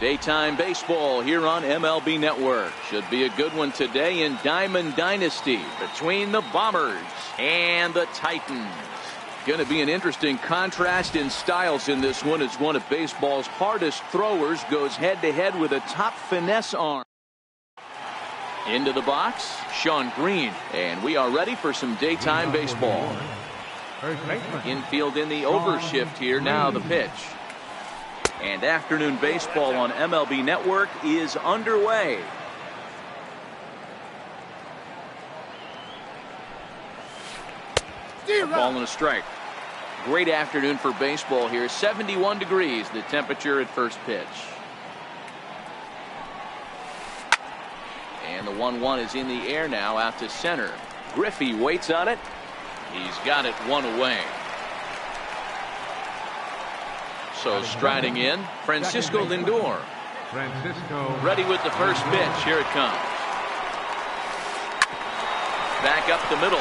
Daytime baseball here on MLB Network. Should be a good one today in Diamond Dynasty between the Bombers and the Titans. Going to be an interesting contrast in styles in this one as one of baseball's hardest throwers goes head-to-head with a top finesse arm. Into the box, Sean Green, and we are ready for some daytime baseball. Infield in the overshift here. Now the pitch. And afternoon baseball on MLB Network is underway. A ball and a strike. Great afternoon for baseball here. 71 degrees the temperature at first pitch. And the 1-1 is in the air now out to center. Griffey waits on it. He's got it one away. So striding in, Francisco Lindor. Ready with the first pitch. Here it comes. Back up the middle.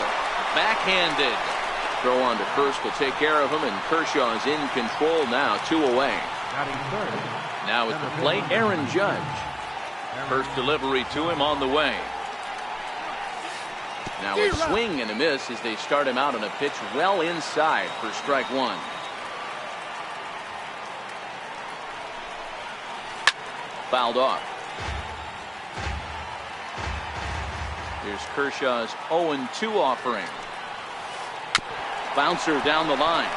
Backhanded. Throw on to first will take care of him, and Kershaw is in control now. 2 away. Now at the plate, Aaron Judge. First delivery to him on the way. Now a swing and a miss as they start him out on a pitch well inside for strike 1. Fouled off. Here's Kershaw's 0-2 offering. Bouncer down the line.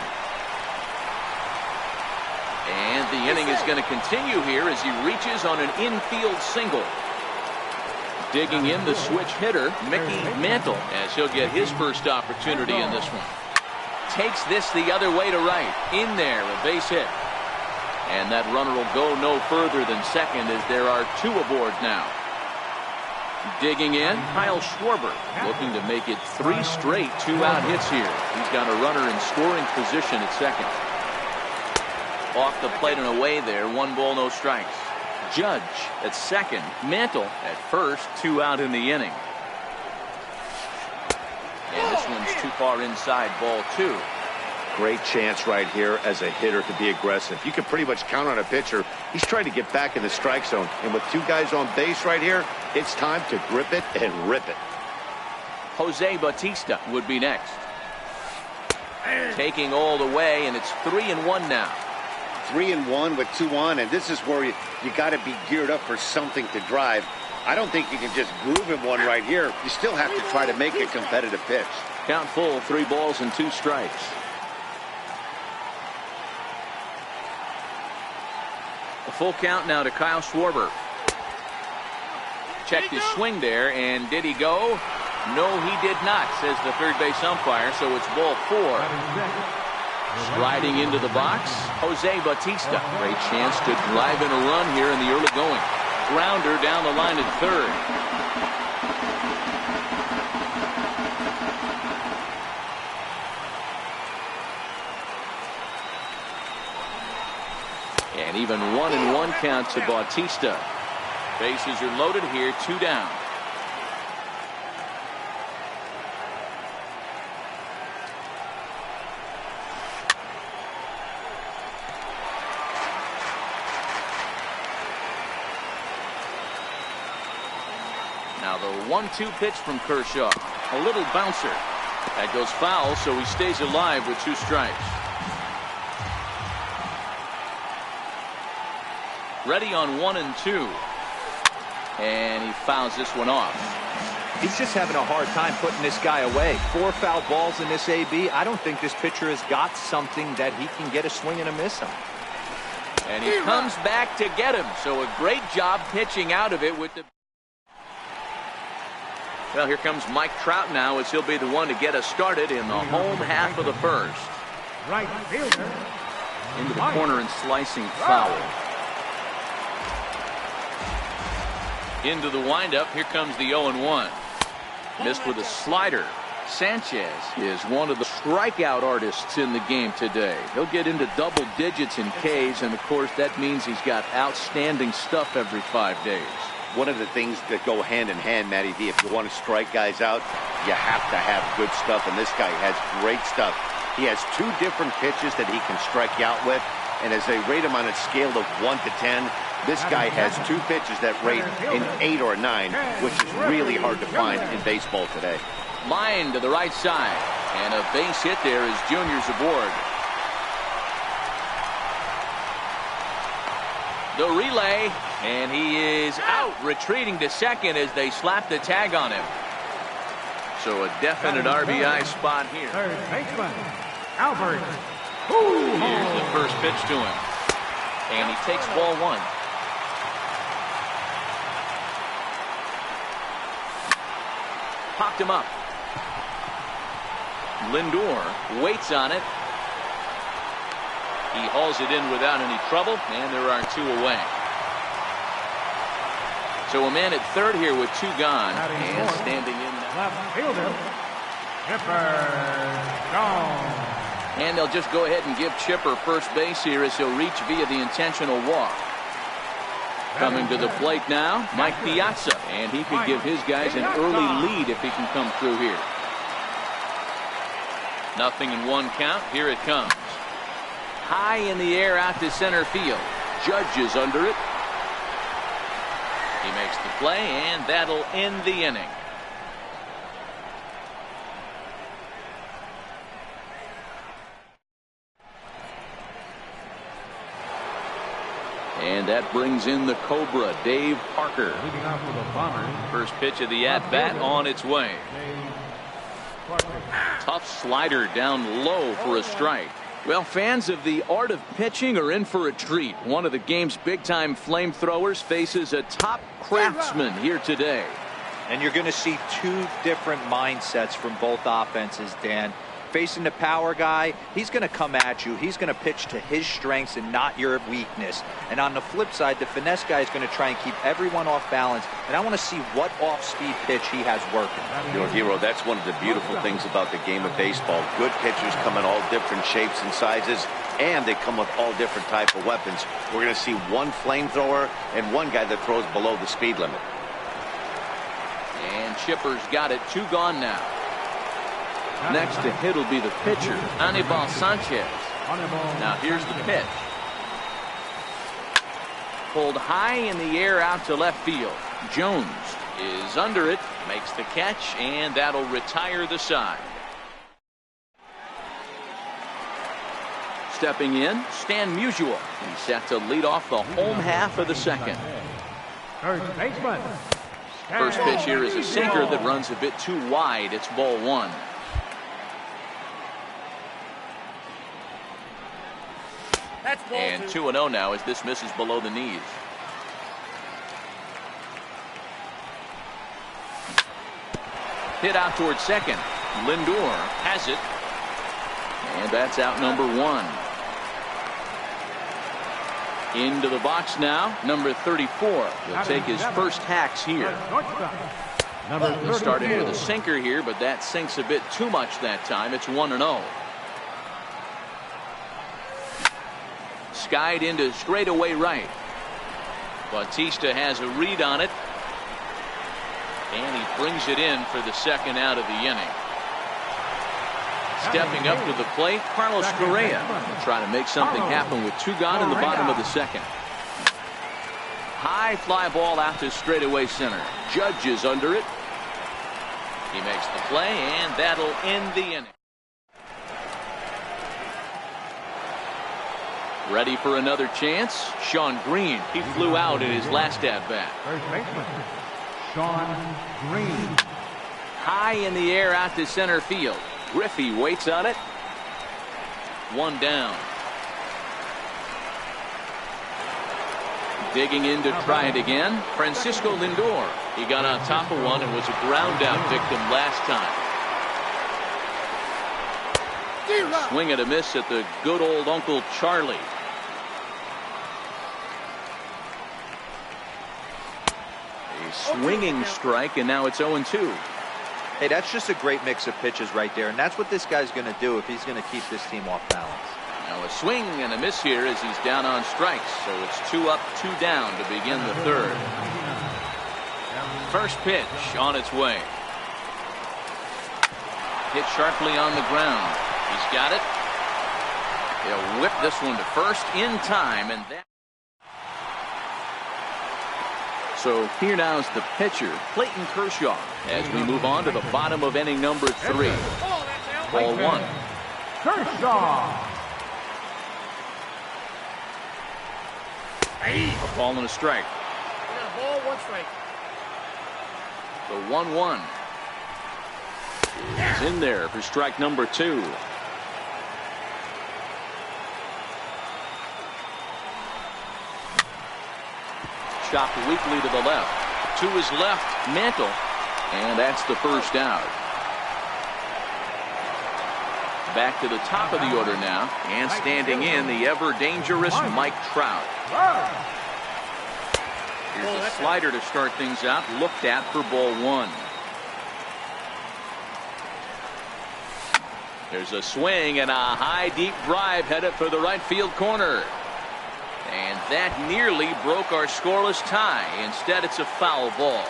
And the inning is going to continue here as he reaches on an infield single. Digging in the switch hitter, Mickey Mantle, as he'll get his first opportunity in this one. Takes this the other way to right. In there, a base hit. And that runner will go no further than second as there are 2 aboard now. Digging in, Kyle Schwarber, looking to make it 3 straight 2-out hits here. He's got a runner in scoring position at second. Off the plate and away there, 1 ball, no strikes. Judge at second, Mantle at first, 2 out in the inning. And this one's too far inside, ball 2. Great chance right here as a hitter to be aggressive. You can pretty much count on a pitcher. He's trying to get back in the strike zone. And with 2 guys on base right here, it's time to grip it and rip it. Jose Bautista would be next. Taking all the way, and it's 3-1 now. 3-1 with 2 on, and this is where you got to be geared up for something to drive. I don't think you can just groove him one right here. You still have to try to make a competitive pitch. Count full, 3 balls and 2 strikes. A full count now to Kyle Schwarber. Checked his swing there, and did he go? No, he did not, says the third base umpire, so it's ball 4. Striding into the box, Jose Bautista. Great chance to drive in a run here in the early going. Grounder down the line at third. And even 1-1 count to Bautista. Bases are loaded here, 2 down. Now the 1-2 pitch from Kershaw. A little bouncer. That goes foul, so he stays alive with 2 strikes. Ready on 1-2. And he fouls this one off. He's just having a hard time putting this guy away. 4 foul balls in this AB. I don't think this pitcher has got something that he can get a swing and a miss on. And he comes back to get him. So a great job pitching out of it with the... Well, here comes Mike Trout now as he'll be the one to get us started in the home half of the first. Right fielder. Into the corner and slicing foul. Into the windup. Here comes the 0-1. Missed with a slider. Sanchez is one of the strikeout artists in the game today. He'll get into double digits in Ks, and of course that means he's got outstanding stuff every 5 days. One of the things that go hand in hand, Matty V, if you want to strike guys out, you have to have good stuff, and this guy has great stuff. He has 2 different pitches that he can strike you out with, and as they rate him on a scale of 1 to 10, This guy has 2 pitches that rate an 8 or a 9, which is really hard to find in baseball today. Line to the right side, and a base hit there as Junior's aboard. The relay, and he is out, retreating to second as they slap the tag on him. So a definite RBI spot here. Third baseman, Albert. Here's the first pitch to him, and he takes ball 1. Popped him up. Lindor waits on it. He hauls it in without any trouble, and there are 2 away. So a man at third here with 2 gone, and standing in Left fielder, Chipper Jones. And they'll just go ahead and give Chipper first base here as he'll reach via the intentional walk. Coming to the plate now, Mike Piazza, and he could give his guys an early lead if he can come through here. Nothing in 1 count. Here it comes. High in the air out to center field. Judge is under it. He makes the play, and that'll end the inning. And that brings in the Cobra, Dave Parker. Leading off for the Bombers. First pitch of the at-bat on its way. Tough slider down low for a strike. Well, fans of the art of pitching are in for a treat. One of the game's big-time flamethrowers faces a top craftsman here today. And you're going to see 2 different mindsets from both offenses, Dan. Facing the power guy, he's going to come at you. He's going to pitch to his strengths and not your weakness. And on the flip side, the finesse guy is going to try and keep everyone off balance. And I want to see what off-speed pitch he has working. You know, Hero, that's one of the beautiful things about the game of baseball. Good pitchers come in all different shapes and sizes, and they come with all different type of weapons. We're going to see 1 flamethrower and 1 guy that throws below the speed limit. And Chipper's got it. 2 gone now. Next to hit will be the pitcher, Anibal Sanchez. Now here's the pitch. Pulled high in the air out to left field. Jones is under it, makes the catch, and that'll retire the side. Stepping in, Stan Musial. He's set to lead off the home half of the second. First baseman. First pitch here is a sinker that runs a bit too wide. It's ball 1. And 2-0 now as this misses below the knees. Hit out towards second. Lindor has it. And that's out number 1. Into the box now, number 34. He'll take his first hacks here. He's starting with a sinker here, but that sinks a bit too much that time. It's 1-0. Skied into straightaway right. Bautista has a read on it. And he brings it in for the second out of the inning. Stepping up to the plate, Carlos Correa will try to make something happen with 2 gone in the bottom of the second. High fly ball out to straightaway center. Judge is under it. He makes the play, and that'll end the inning. Ready for another chance? Sean Green. He flew out in his last at-bat. First baseman, Sean Green. High in the air out to center field. Griffey waits on it. 1 down. Digging in to try it again, Francisco Lindor. He got on top of one and was a ground out victim last time. Swing and a miss at the good old Uncle Charlie. A swinging strike, and now it's 0-2. Hey, that's just a great mix of pitches right there, and that's what this guy's going to do if he's going to keep this team off balance. Now a swing and a miss here as he's down on strikes, so it's 2 up, 2 down to begin the third. First pitch on its way. Hit sharply on the ground. He's got it. He'll whip this one to first in time, and that. So here now is the pitcher, Clayton Kershaw, as we move on to the bottom of inning number 3. Ball 1. Kershaw. A ball and a strike. Ball, 1 strike. The 1-1. He's in there for strike number 2. Chopped weakly to the left. To his left, Mantle. And that's the first out. Back to the top of the order now. And standing in, the ever-dangerous Mike Trout. Here's a slider to start things out. Looked at for ball 1. There's a swing and a high deep drive headed for the right field corner. And that nearly broke our scoreless tie. Instead, it's a foul ball.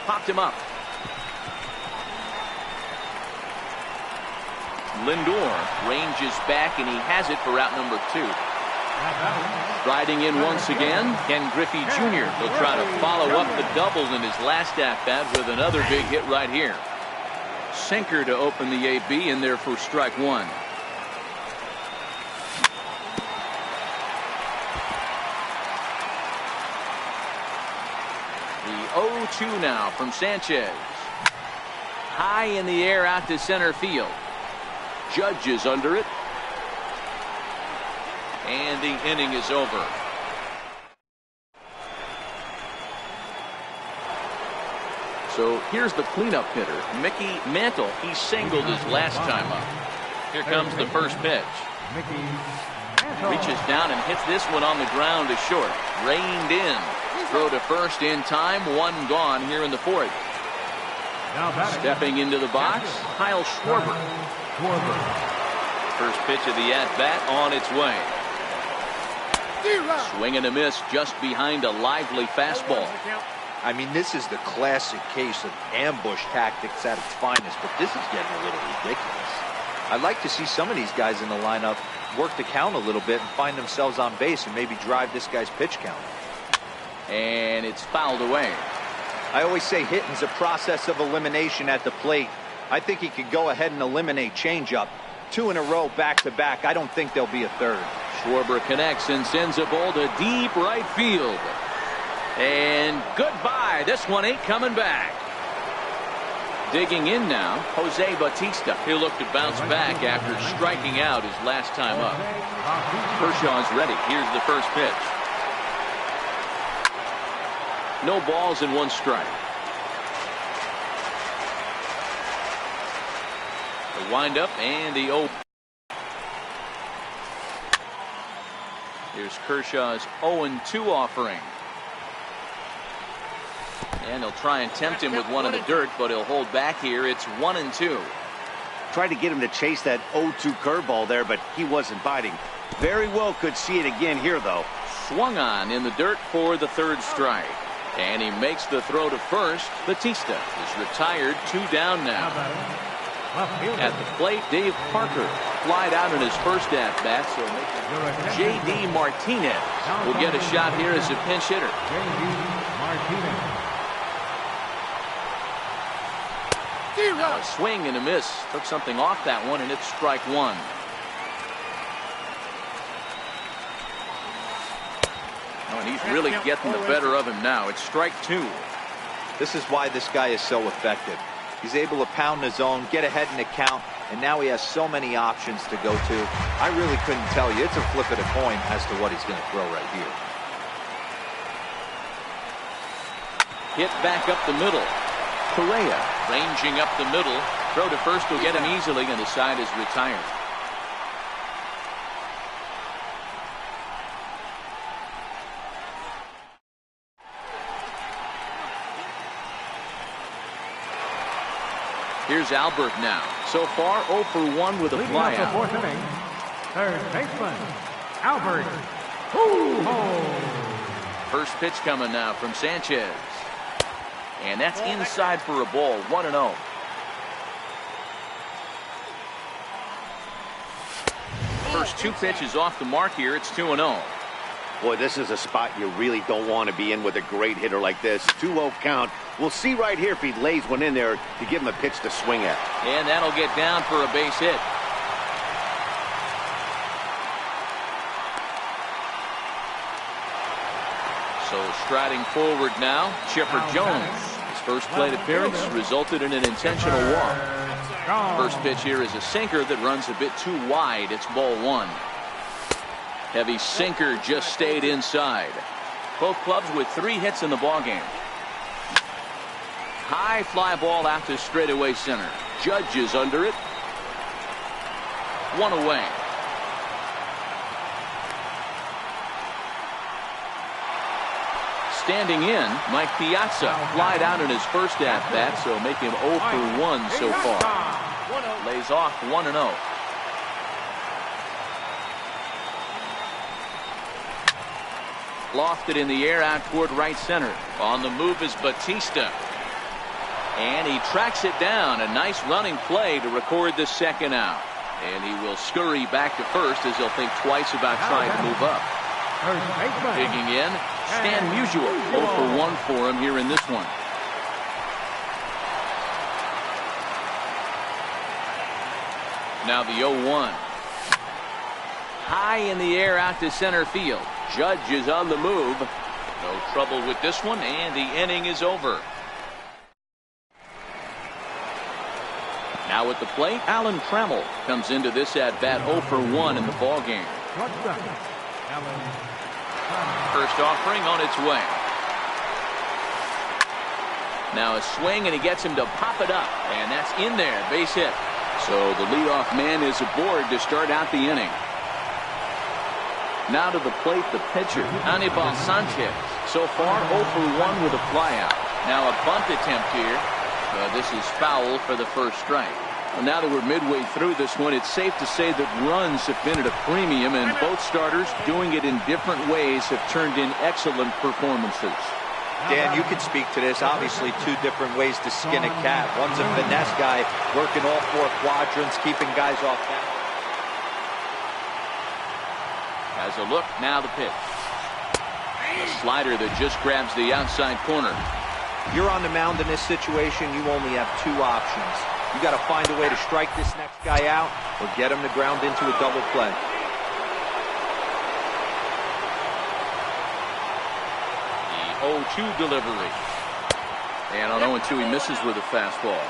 Popped him up. Lindor ranges back, and he has it for out number 2. Riding in once again, Ken Griffey Jr. will try to follow up the double in his last at-bat with another big hit right here. Sinker to open the AB, in there for strike 1. The 0-2 now from Sanchez. High in the air out to center field. Judge is under it. And the inning is over. So here's the cleanup hitter, Mickey Mantle. He singled his last time up. Here comes the first pitch. Reaches down and hits this one on the ground to short. Reined in. Throw to first in time. 1 gone here in the 4th. Stepping into the box, Kyle Schwarber. First pitch of the at-bat on its way. Swing and a miss just behind a lively fastball. I mean, this is the classic case of ambush tactics at its finest, but this is getting a little ridiculous. I'd like to see some of these guys in the lineup work the count a little bit and find themselves on base and maybe drive this guy's pitch count. And it's fouled away. I always say hitting's a process of elimination at the plate. I think he could go ahead and eliminate changeup. 2 in a row back-to-back. I don't think there'll be a third. Schwarber connects and sends a ball to deep right field. And goodbye. This one ain't coming back. Digging in now, Jose Bautista. He'll look to bounce back after striking out his last time up. Kershaw's ready. Here's the first pitch. No balls and 1 strike. The windup and the 0. Here's Kershaw's 0-2 offering. And he'll try and tempt him with 1 in the dirt, but he'll hold back here. It's 1-2. Tried to get him to chase that 0-2 curveball there, but he wasn't biting. Very well could see it again here, though. Swung on in the dirt for the 3rd strike. And he makes the throw to first. Bautista is retired. 2 down now. At the plate, Dave Parker flied out in his first at-bat, so J.D. Martinez will get a shot here as a pinch hitter. Now a swing and a miss. Took something off that one, and it's strike 1. Oh, and he's really getting the better of him now. It's strike 2. This is why this guy is so effective. He's able to pound the zone, get ahead in the count, and now he has so many options to go to. I really couldn't tell you. It's a flip of the coin as to what he's going to throw right here. Hit back up the middle. Correa ranging up the middle. Throw to first will get him easily, and the side is retired. Here's Albert now. So far, 0 for 1 with a flyout. 4th inning, 3rd baseman, Albert Pujols. First pitch coming now from Sanchez. And that's inside for a ball. 1-0. First 2 pitches off the mark here. It's 2-0. Boy, this is a spot you really don't want to be in with a great hitter like this. 2-0 count. We'll see right here if he lays one in there to give him a pitch to swing at. And that'll get down for a base hit. So striding forward now, Chipper Jones. His first plate appearance resulted in an intentional walk. First pitch here is a sinker that runs a bit too wide. It's ball one. Heavy sinker just stayed inside. Both clubs with 3 hits in the ballgame. High fly ball out to straightaway center. Judge is under it. 1 away. Standing in, Mike Piazza flied out in his first at-bat, so make him 0 for 1 so far. Lays off 1-0. Lofted in the air out toward right center. On the move is Batista. And he tracks it down. A nice running play to record the second out. And he will scurry back to first as he'll think twice about trying to move up. Digging in, Stan Musial. 0 for 1 for him here in this one. Now the 0-1. High in the air out to center field. Judge is on the move. No trouble with this one, and the inning is over. Now at the plate, Alan Trammell comes into this at-bat 0 for 1 in the ballgame. First offering on its way. Now a swing, and he gets him to pop it up, and that's in there, base hit. So the leadoff man is aboard to start out the inning. Now to the plate, the pitcher, Anibal Sanchez. So far, 0 for 1 with a flyout. Now a bunt attempt here. This is foul for the first strike. Well, now that we're midway through this one, it's safe to say that runs have been at a premium, and both starters, doing it in different ways, have turned in excellent performances. Dan, you can speak to this. Obviously, 2 different ways to skin a cat. One's a finesse guy, working all 4 quadrants, keeping guys off balance. As a look, now the pitch. A slider that just grabs the outside corner. You're on the mound in this situation, you only have 2 options. You got to find a way to strike this next guy out or get him to ground into a double play. The 0-2 delivery. And on 0-2, he misses with a fastball.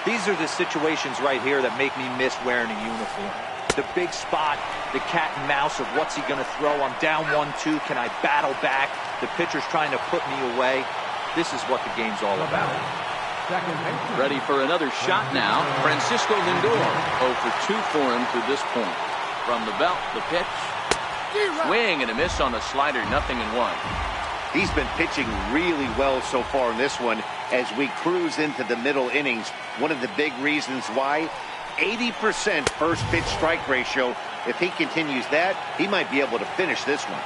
These are the situations right here that make me miss wearing a uniform. The big spot, the cat and mouse of what's he going to throw. I'm down 1-2. Can I battle back? The pitcher's trying to put me away. This is what the game's all about. Ready for another shot now. Francisco Lindor. 0 for 2 for him to this point. From the belt, the pitch. Swing and a miss on the slider. 0-1. He's been pitching really well so far in this one as we cruise into the middle innings. One of the big reasons why, 80% first pitch strike ratio. If he continues that, he might be able to finish this one.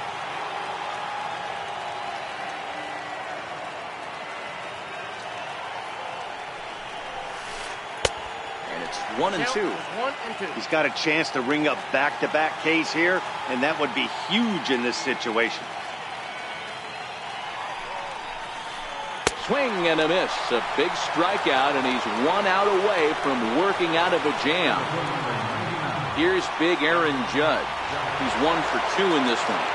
And it's 1-2. 1-2. He's got a chance to ring up back-to-back Ks here, and that would be huge in this situation. Swing and a miss. A big strikeout, and he's 1 out away from working out of a jam. Here's big Aaron Judge. He's 1 for 2 in this one.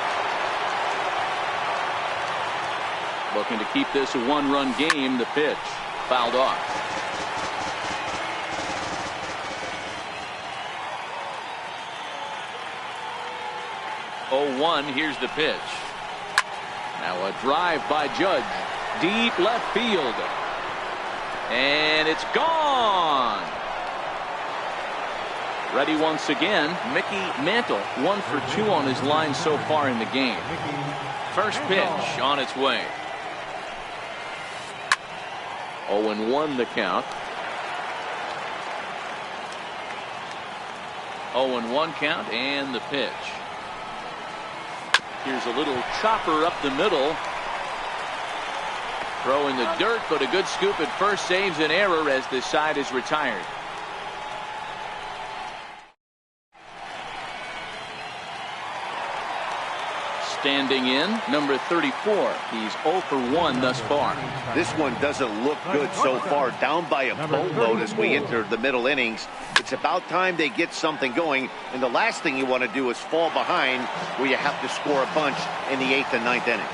Looking to keep this a 1-run game. The pitch fouled off. Oh, 1. Here's the pitch. Now a drive by Judge. Deep left field. And it's gone. Ready once again, Mickey Mantle. 1 for 2 on his line so far in the game. First pitch on its way. 0-1 the count. 0-1 count and the pitch. Here's a little chopper up the middle. Throw in the dirt, but a good scoop at first saves an error as this side is retired. Standing in, number 34. He's 0 for 1 thus far. This one doesn't look good so far. Down by a boatload as we enter the middle innings. It's about time they get something going. And the last thing you want to do is fall behind where you have to score a bunch in the 8th and 9th inning.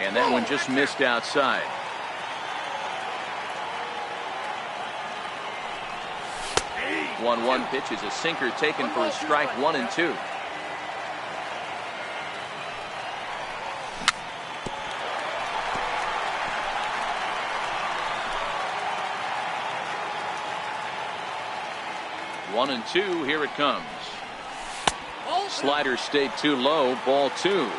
And that one just missed outside. One pitch is a sinker taken for a strike, 1 and 2. One and 2, here it comes. Slider stayed too low, ball 2.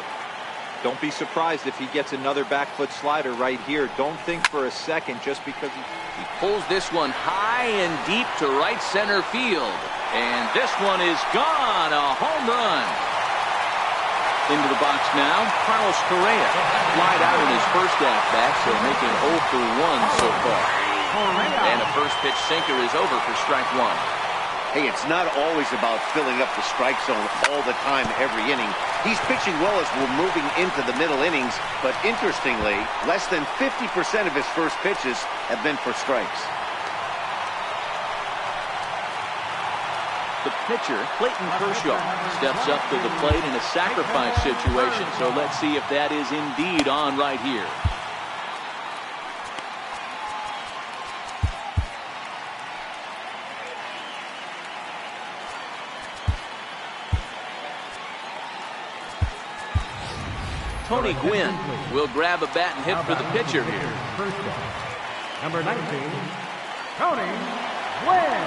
Don't be surprised if he gets another back foot slider right here. Don't think for a second just because he pulls this one high and deep to right center field. And this one is gone. A home run. Into the box now, Carlos Correa. Flied out in his first at-bat, so making 0 for 1 so far. And a first pitch sinker is over for strike 1. Hey, it's not always about filling up the strike zone all the time, every inning. He's pitching well as we're moving into the middle innings, but interestingly, less than 50% of his first pitches have been for strikes. The pitcher, Clayton Kershaw, steps up to the plate in a sacrifice situation, so let's see if that is indeed on right here. Tony Gwynn will grab a bat and hit for the pitcher here. Number 19, Tony Gwynn.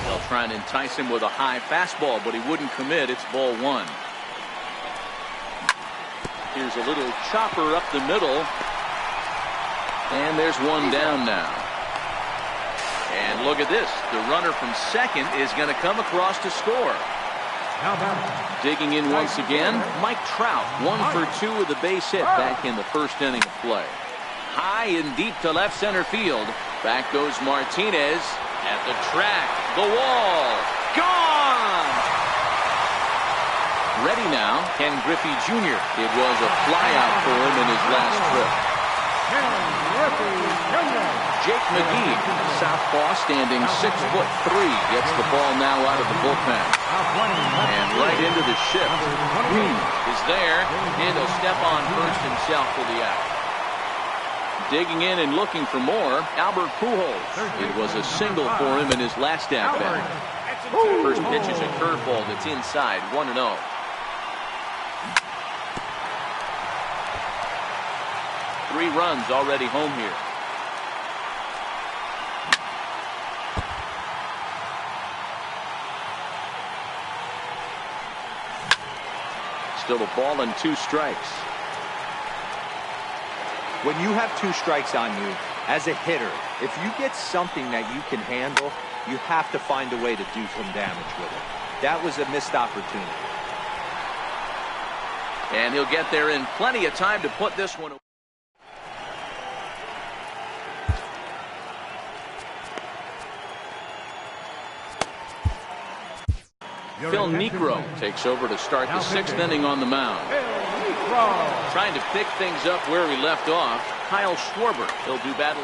They'll try and entice him with a high fastball, but he wouldn't commit. It's ball 1. Here's a little chopper up the middle. And there's one down now. And look at this. The runner from second is going to come across to score. Digging in once again, Mike Trout. 1 for 2 with a base hit back in the first inning of play. High and deep to left center field. Back goes Martinez at the track. The wall. Gone! Ready now, Ken Griffey Jr. It was a flyout for him in his last trip. Jake McGee, southpaw, standing 6'3", gets the ball now out of the bullpen. And right into the shift. Green is there, and he'll step on first himself for the out. Digging in and looking for more, Albert Pujols. It was a single for him in his last at-bat. First pitch is a curveball that's inside, 1-0. Three runs already home here. Still a ball and 2 strikes. When you have 2 strikes on you, as a hitter, if you get something that you can handle, you have to find a way to do some damage with it. That was a missed opportunity. And he'll get there in plenty of time to put this one away. Phil Niekro takes over to start the 6th inning on the mound. Trying to pick things up where he left off, Kyle Schwarber. He'll do battle.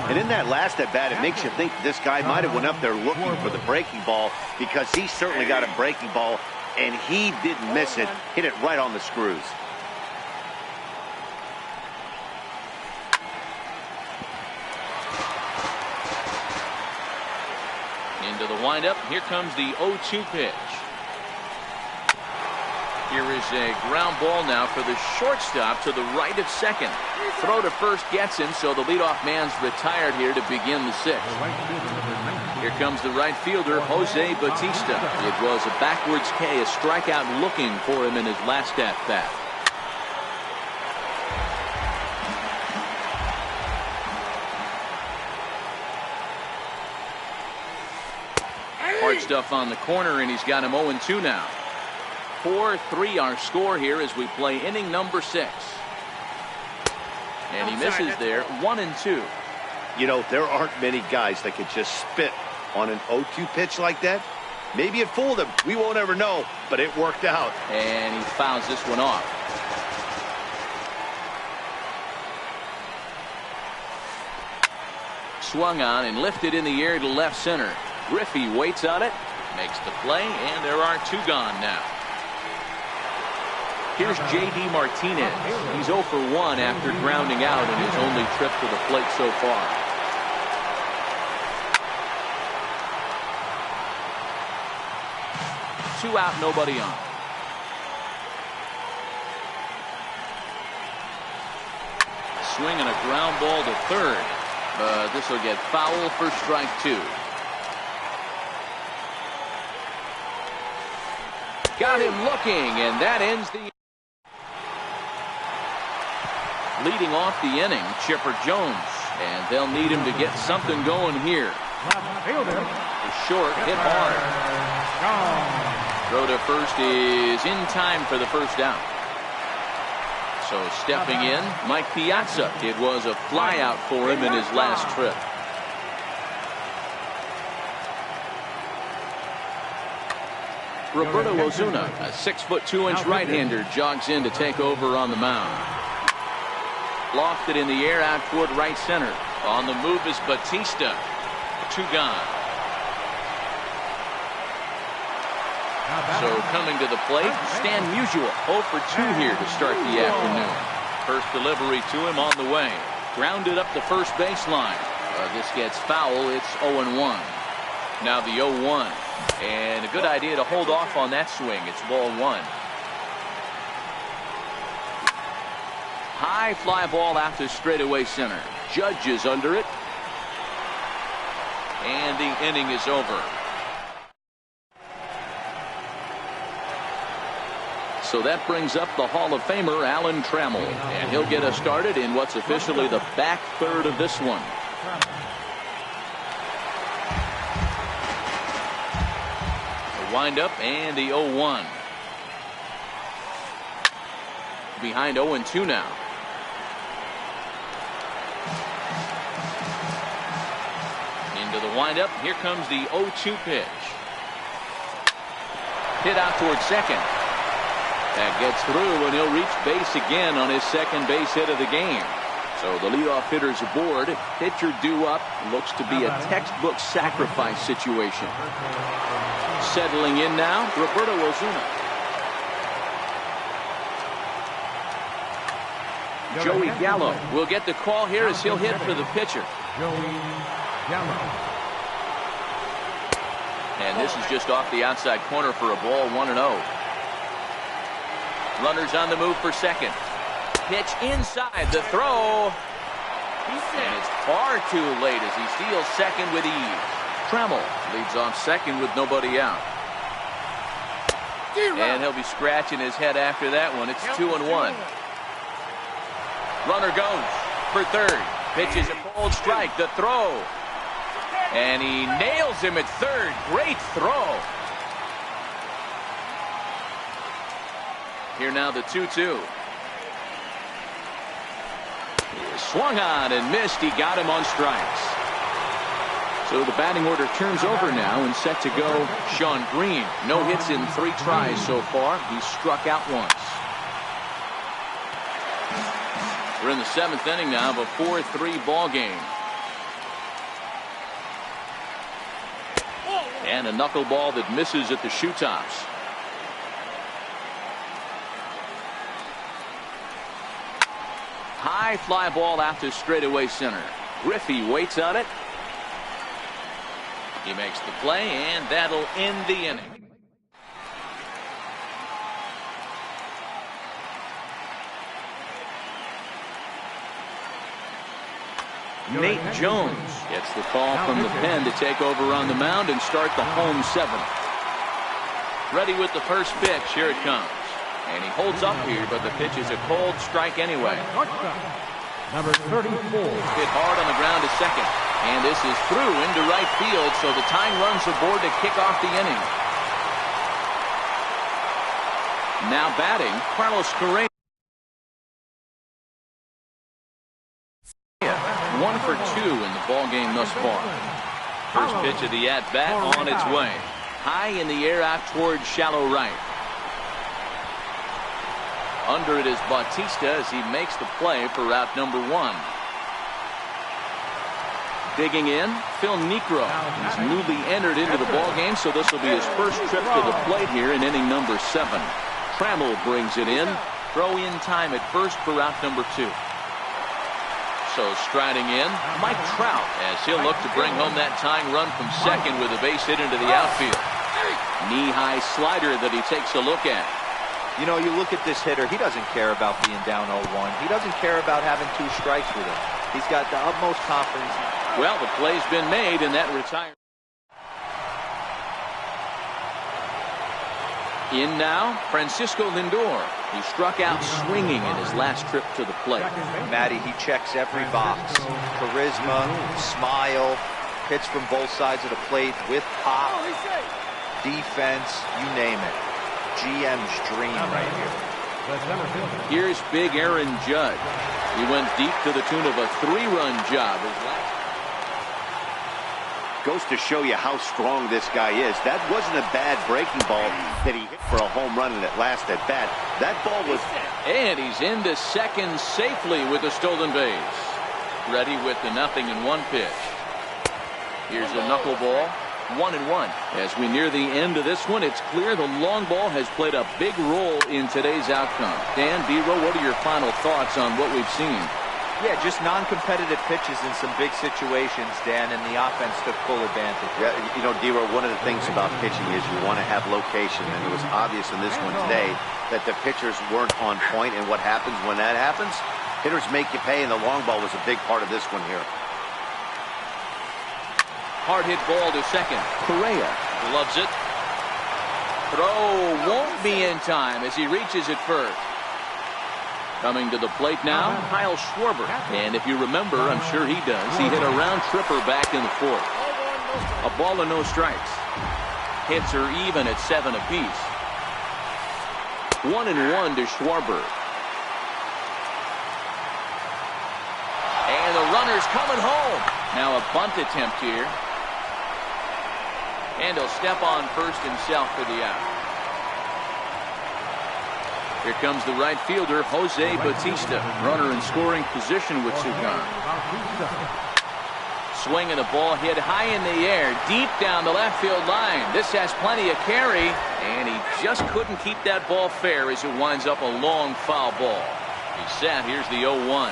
And in that last at bat, it makes you think this guy might have went up there looking for the breaking ball, because he certainly got a breaking ball, and he didn't miss it. Hit it right on the screws. Into the windup. Here comes the 0-2 pitch. Here is a ground ball now for the shortstop to the right of second. Throw to first gets him, so the leadoff man's retired here to begin the 6th. Here comes the right fielder, Jose Bautista. It was a backwards K, a strikeout looking for him in his last at-bat. Hard stuff on the corner, and he's got him 0-2 now. 4-3 our score here as we play inning number 6. And he misses there, 1-2. You know, there aren't many guys that could just spit on an 0-2 pitch like that. Maybe it fooled him. We won't ever know, but it worked out. And he fouls this one off. Swung on and lifted in the air to left center. Griffey waits on it, makes the play, and there are 2 gone now. Here's J.D. Martinez. He's 0 for 1 after grounding out in his only trip to the plate so far. Two out, nobody on. Swing and a ground ball to third. This will get foul for strike 2. Got him looking, and that ends the leading off the inning, Chipper Jones, and they'll need him to get something going here. Short, hit hard. Throw to first is in time for the first down. So stepping in, Mike Piazza. It was a flyout for him in his last trip. Roberto Ozuna, a 6'2" right-hander, jogs in to take over on the mound. Lofted in the air out toward right center. On the move is Batista. 2 gone. So coming to the plate, Stan Musial, 0 for 2 here to start the afternoon. First delivery to him on the way. Grounded up the first baseline. This gets foul. It's 0-1. Now the 0-1. And a good idea to hold off on that swing. It's ball 1. High fly ball out to straightaway center. Judge is under it. And the inning is over. So that brings up the Hall of Famer Alan Trammell, and he'll get us started in what's officially the back third of this one. The windup and the 0-1. Behind 0-2 now. Into the windup. Here comes the 0-2 pitch. Hit out towards second. That gets through, and he'll reach base again on his second base hit of the game. So the leadoff hitter's aboard. Pitcher due up. Looks to be a textbook sacrifice situation. Settling in now, Roberto Ozuna. Joey Gallo will get the call here as he'll hit for the pitcher. And this is just off the outside corner for a ball, 1-0. Runners on the move for second. Pitch inside, the throw. And it's far too late as he steals second with ease. Trammell leads off second with nobody out. And he'll be scratching his head after that one. It's 2-1. Runner goes for third. Pitches a bold strike, the throw. And he nails him at third. Great throw. Here now the 2-2. Swung on and missed. He got him on strikes. So the batting order turns over now and set to go Sean Green. No hits in 3 tries so far. He's struck out once. We're in the 7th inning now of a 4-3 ball game. And a knuckleball that misses at the shoe tops. High fly ball out to straightaway center. Griffey waits on it. He makes the play, and that'll end the inning. Nate Jones gets the call from the pen to take over on the mound and start the home 7th. Ready with the first pitch. Here it comes. And he holds up here, but the pitch is a cold strike anyway. Number 34. Hit hard on the ground to second. And this is through into right field, so the tying runs aboard to kick off the inning. Now batting, Carlos Correa. ball game thus far. First pitch of the at-bat on its way. High in the air out towards shallow right. Under it is Bautista as he makes the play for route number 1. Digging in, Phil Niekro. He's newly entered into the ball game, so this will be his first trip to the plate here in inning number 7. Trammell brings it in. Throw in time at first for route number 2. So striding in, Mike Trout, as he'll look to bring home that tying run from second with a base hit into the outfield. Knee-high slider that he takes a look at. You know, you look at this hitter, he doesn't care about being down 0-1. He doesn't care about having 2 strikes with him. He's got the utmost confidence. Well, the play's been made in that retirement. In now, Francisco Lindor. He struck out swinging in his last trip to the plate. Matty, he checks every box. Charisma, smile, hits from both sides of the plate with pop, defense, you name it. GM's dream right here. Here's big Aaron Judge. He went deep to the tune of a 3-run job. Goes to show you how strong this guy is. That wasn't a bad breaking ball that he hit for a home run in that last at bat. That ball was... And he's into second safely with a stolen base. Ready with the 0-1 pitch. Here's a knuckleball. 1-1. As we near the end of this one, it's clear the long ball has played a big role in today's outcome. Dan Biro, what are your final thoughts on what we've seen? Yeah, just non-competitive pitches in some big situations, Dan, and the offense took full advantage. Yeah, you know, Dero, one of the things about pitching is you want to have location, and it was obvious in this one today that the pitchers weren't on point, and what happens when that happens? Hitters make you pay, and the long ball was a big part of this one here. Hard hit ball to second. Correa loves it. Throw won't be in time as he reaches it first. Coming to the plate now, Kyle Schwarber. And if you remember, I'm sure he does, he hit a round tripper back in the 4th. A ball and no strikes. Hits are even at 7 apiece. 1-1 to Schwarber. And the runner's coming home. Now a bunt attempt here. And he'll step on first himself for the out. Here comes the right fielder, Jose Bautista. Runner in scoring position with Sugan. Swing and the ball hit high in the air, deep down the left field line. This has plenty of carry, and he just couldn't keep that ball fair as it winds up a long foul ball. He's set. Here's the 0-1.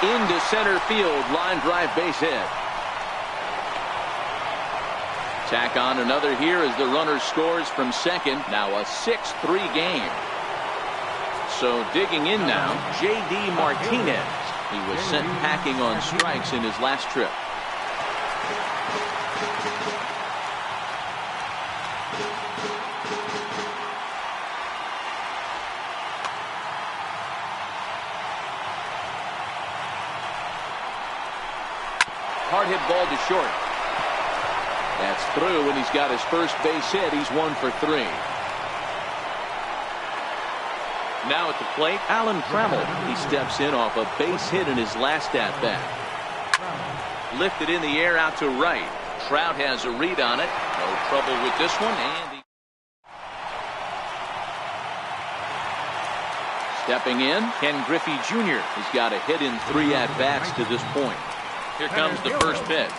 Into center field, line drive base hit. Tack on another here as the runner scores from second. Now a 6-3 game. So digging in now, J.D. Martinez. He was sent packing on strikes in his last trip. Hard hit ball to short. That's through, and he's got his first base hit. He's 1 for 3. Now at the plate, Alan Trammell. He steps in off a base hit in his last at-bat. Lifted in the air out to right. Trout has a read on it. No trouble with this one. And stepping in, Ken Griffey Jr. He's got a hit in 3 at-bats to this point. Here comes the first pitch.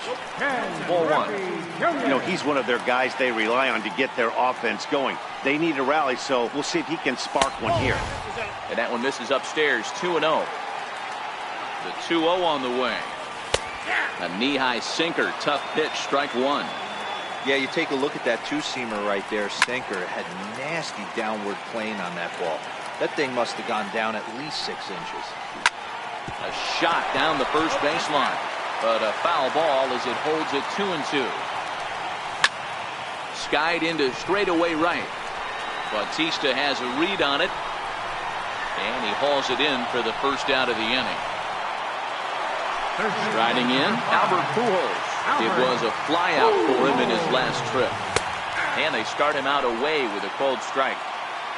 Ball 1. You know, he's one of their guys they rely on to get their offense going. They need a rally, so we'll see if he can spark one here. And that one misses upstairs, 2-0. The 2-0 on the way. A knee-high sinker, tough pitch, strike 1. Yeah, you take a look at that two-seamer right there, sinker. It had nasty downward plane on that ball. That thing must have gone down at least 6 inches. A shot down the first baseline, but a foul ball as it holds it 2-2. Skied into straightaway right. Bautista has a read on it, and he hauls it in for the first out of the inning. Riding in, Albert Pujols. It was a flyout for him in his last trip. And they start him out away with a cold strike.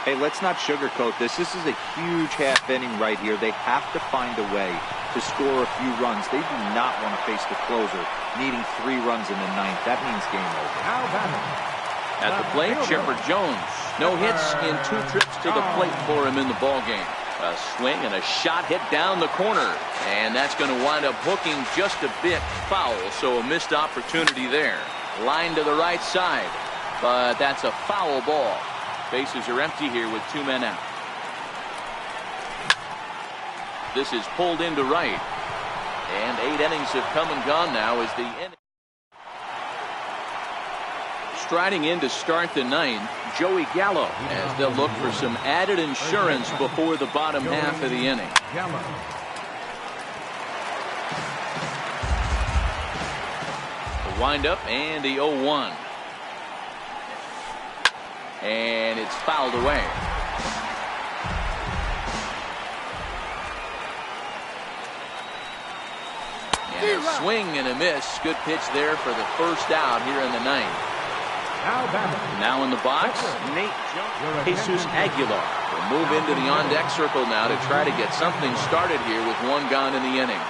Hey, let's not sugarcoat this. This is a huge half inning right here. They have to find a way to score a few runs. They do not want to face the closer, needing 3 runs in the 9th. That means game over. At the plate, Chipper Jones. No hits in 2 trips to the plate for him in the ballgame. A swing and a shot hit down the corner. And that's going to wind up hooking just a bit foul, so a missed opportunity there. Line to the right side, but that's a foul ball. Bases are empty here with 2 men out. This is pulled into right. And 8 innings have come and gone now as the inning. Striding in to start the 9th, Joey Gallo, as they'll look for some added insurance before the bottom half of the inning. The windup and the 0-1. And it's fouled away. And a swing and a miss. Good pitch there for the first out here in the 9th. Now in the box, Jesus Aguilar will move into the on-deck circle now to try to get something started here with 1 gone in the inning.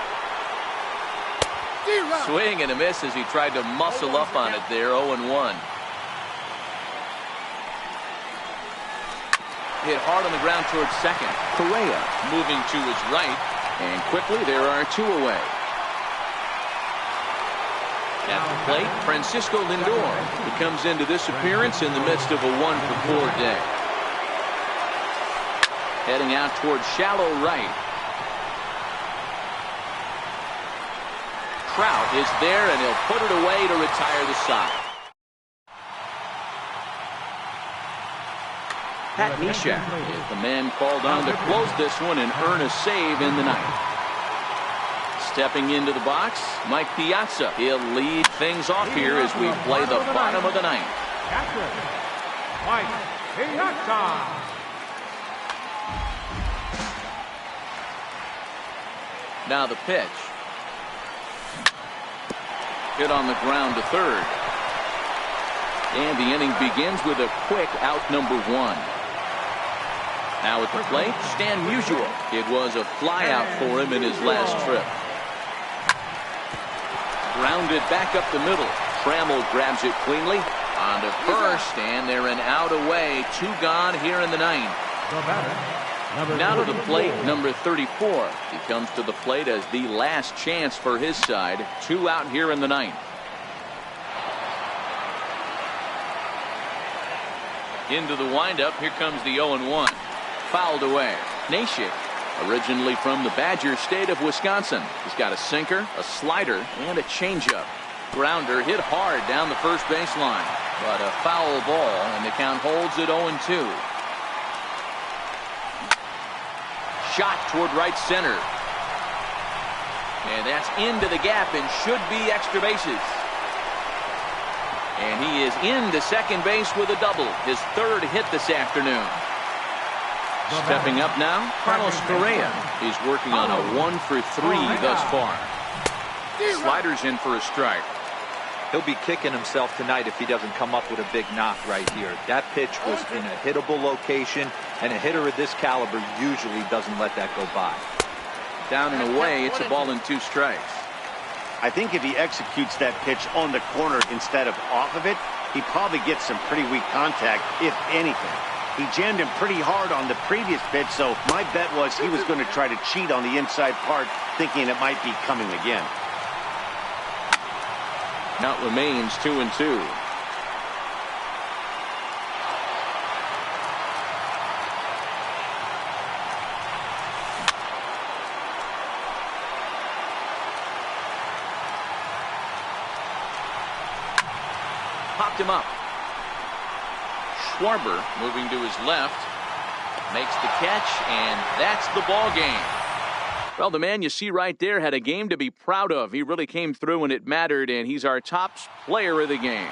Swing and a miss as he tried to muscle up on it there. 0-1. Hit hard on the ground towards second. Correa moving to his right, and quickly there are 2 away. At the plate, Francisco Lindor. He comes into this appearance in the midst of a 1-for-4 day. Heading out towards shallow right. Trout is there, and he'll put it away to retire the side. Pat Neshek is the man called on to close this one and earn a save in the 9th. Stepping into the box, Mike Piazza. He'll lead things off here as we play the bottom of the 9th. Mike Piazza. Now the pitch. Hit on the ground to third. And the inning begins with a quick out number 1. Now at the plate, Stan Musial. It was a fly out for him in his last trip. Grounded back up the middle. Trammell grabs it cleanly. On to first, and they're an out away. 2 gone here in the 9th. Now to the plate, number 34. He comes to the plate as the last chance for his side. 2 out here in the 9th. Into the windup. Here comes the 0-1. Fouled away. Neshek, originally from the Badger State of Wisconsin. He's got a sinker, a slider, and a changeup. Grounder hit hard down the first baseline, but a foul ball, and the count holds at 0-2. Shot toward right center. And that's into the gap and should be extra bases. And he is into second base with a double. His 3rd hit this afternoon. Stepping up now, Carlos Correa. He's working on a 1-for-3 thus far. Sliders in for a strike. He'll be kicking himself tonight if he doesn't come up with a big knock right here. That pitch was in a hittable location, and a hitter of this caliber usually doesn't let that go by. Down and away, it's a ball and 2 strikes. I think if he executes that pitch on the corner instead of off of it, he probably gets some pretty weak contact, if anything. He jammed him pretty hard on the previous pitch, so my bet was he was going to try to cheat on the inside part, thinking it might be coming again. Count remains 2-2. Popped him up. Schwarber moving to his left, makes the catch, and that's the ball game. Well, the man you see right there had a game to be proud of. He really came through when it mattered, and he's our top player of the game.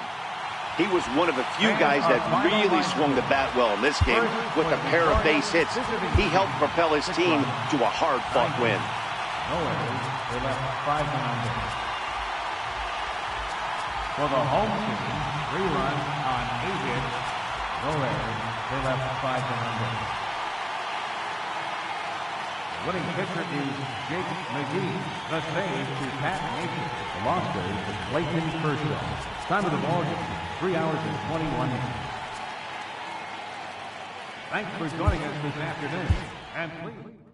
He was one of a few guys that really swung the bat well in this game with a pair of base hits. He helped propel his team to a hard-fought win. They left 5 men on base. For the home team, 3 runs on 8 hits. No errors, They left 5 to under. The winning pitcher is Jake McGee. The save to Pat Nation. The loss goes to Clayton Kershaw. Time of the ball game, 3 hours and 21 minutes. Thanks for joining us this afternoon. And please.